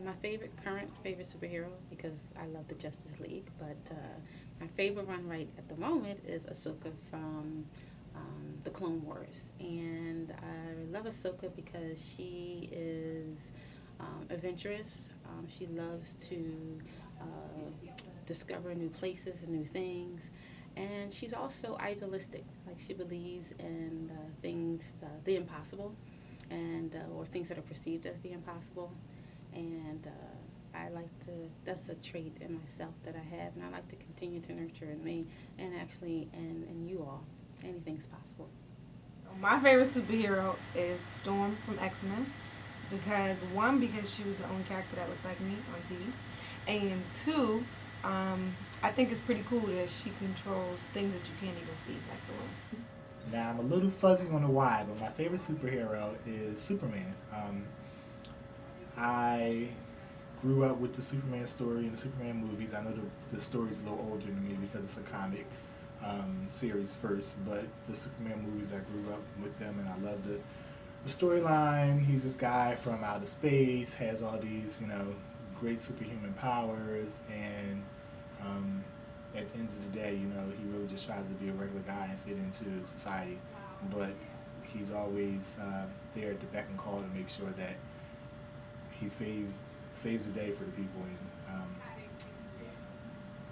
My current favorite superhero, because I love the Justice League, but my favorite one right at the moment is Ahsoka from the Clone Wars. And I love Ahsoka because she is adventurous. She loves to discover new places and new things. And she's also idealistic. Like she believes in things, the impossible, and or things that are perceived as the impossible. And I like to. That's a trait in myself that I have, and I like to continue to nurture in me, and actually, and you all. Anything's possible. My favorite superhero is Storm from X Men because one, because she was the only character that looked like me on TV, and two, I think it's pretty cool that she controls things that you can't even see, like the wind. Now I'm a little fuzzy on the why, but my favorite superhero is Superman. I grew up with the Superman story and the Superman movies. I know the story's a little older than me because it's a comic series first, but the Superman movies, I grew up with them and I love the storyline. He's this guy from outer space, has all these, great superhuman powers, and um, at the end of the day, he really just tries to be a regular guy and fit into society. But he's always there at the beck and call to make sure that he saves the day for the people. And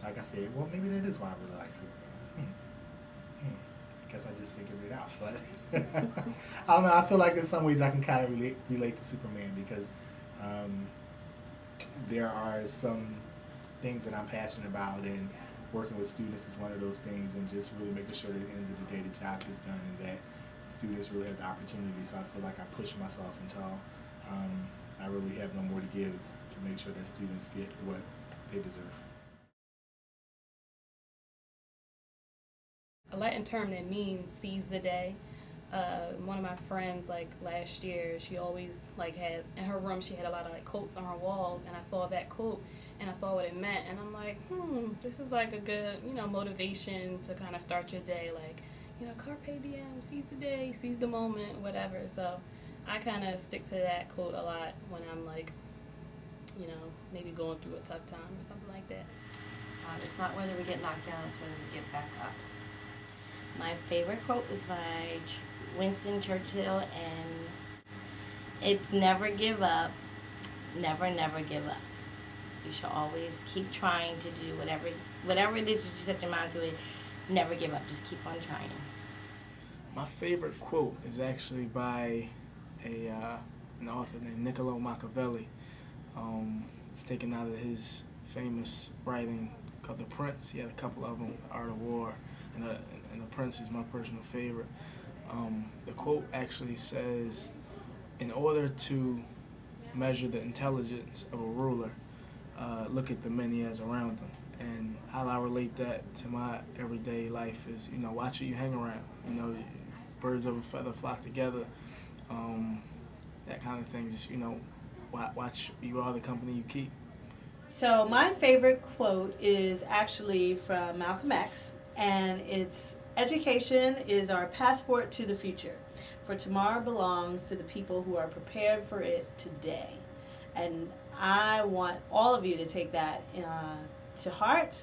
like I said, well, maybe that is why I really like Superman. Guess I just figured it out. But I don't know. I feel like in some ways I can kind of relate to Superman because um, there are some things that I'm passionate about, and working with students is one of those things, and just really making sure that at the end of the day the job gets done and that students really have the opportunity. So I feel like I push myself until I really have no more to give to make sure that students get what they deserve. A Latin term that means seize the day. One of my friends, like last year, she always like had in her room. She had a lot of like quotes on her wall, and I saw that quote, and I saw what it meant, and I'm like, this is like a good, motivation to kind of start your day. Like, carpe diem, seize the day, seize the moment, whatever. So I kind of stick to that quote a lot when I'm like, maybe going through a tough time or something like that. It's not whether we get knocked down, it's whether we get back up. My favorite quote is by Winston Churchill, and it's never give up, never, never give up. You should always keep trying to do whatever it is that you set your mind to it. Never give up. Just keep on trying. My favorite quote is actually by an author named Niccolo Machiavelli. It's taken out of his famous writing called The Prince. He had a couple of them, The Art of War, and The Prince is my personal favorite. The quote actually says, in order to measure the intelligence of a ruler, look at the men he has around him. And how I relate that to my everyday life is, watch who you hang around. Birds of a feather flock together. That kind of thing. Just, watch you are the company you keep. So my favorite quote is actually from Malcolm X, and it's education is our passport to the future, for tomorrow belongs to the people who are prepared for it today. And I want all of you to take that to heart,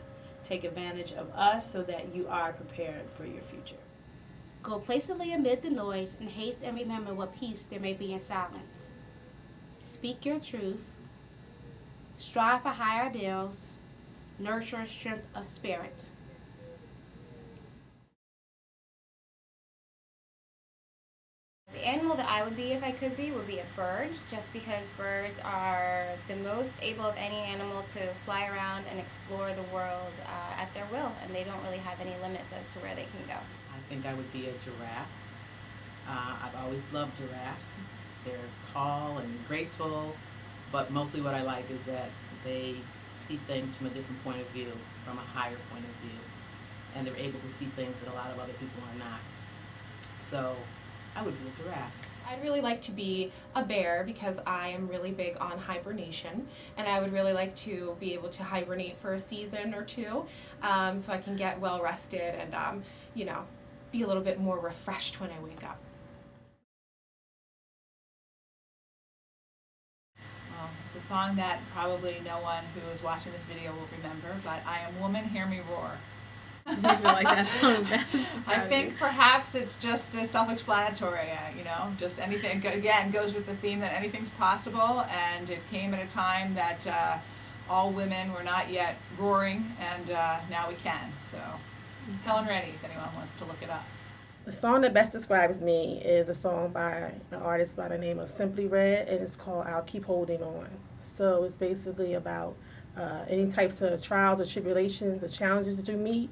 take advantage of us so that you are prepared for your future. Go placidly amid the noise, and haste and remember what peace there may be in silence. Speak your truth. Strive for higher ideals. Nurture strength of spirit. The animal that I would be if I could be would be a bird, just because birds are the most able of any animal to fly around and explore the world at their will, and they don't really have any limits as to where they can go. I think I would be a giraffe. I've always loved giraffes. They're tall and graceful, but mostly what I like is that they see things from a different point of view, from a higher point of view, and they're able to see things that a lot of other people are not. So I would be a giraffe. I'd really like to be a bear because I am really big on hibernation, and I would really like to be able to hibernate for a season or two, so I can get well rested and be a little bit more refreshed when I wake up. Well, it's a song that probably no one who is watching this video will remember, but I Am Woman, Hear Me Roar. I feel like that song best I describes think you. perhaps it's just self-explanatory, just anything, again, goes with the theme that anything's possible, and it came at a time that all women were not yet roaring, and now we can. So, Helen Reddy, if anyone wants to look it up. The song that best describes me is a song by an artist by the name of Simply Red, and it's called I'll Keep Holding On. So it's basically about any types of trials or tribulations or challenges that you meet,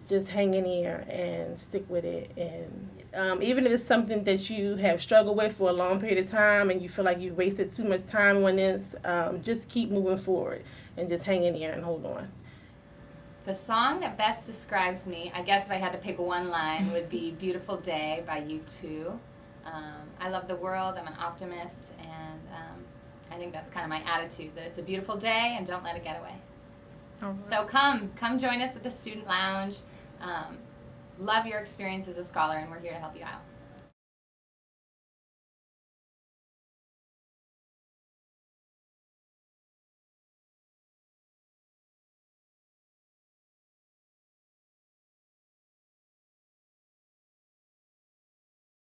just hang in there and stick with it. And even if it's something that you have struggled with for a long period of time and you feel like you've wasted too much time on this, just keep moving forward and just hang in there and hold on. The song that best describes me, I guess if I had to pick one line, would be Beautiful Day by U2. I love the world, I'm an optimist, and I think that's kind of my attitude, that it's a beautiful day and don't let it get away. Right. So come join us at the Student Lounge. Love your experience as a scholar, and we're here to help you out.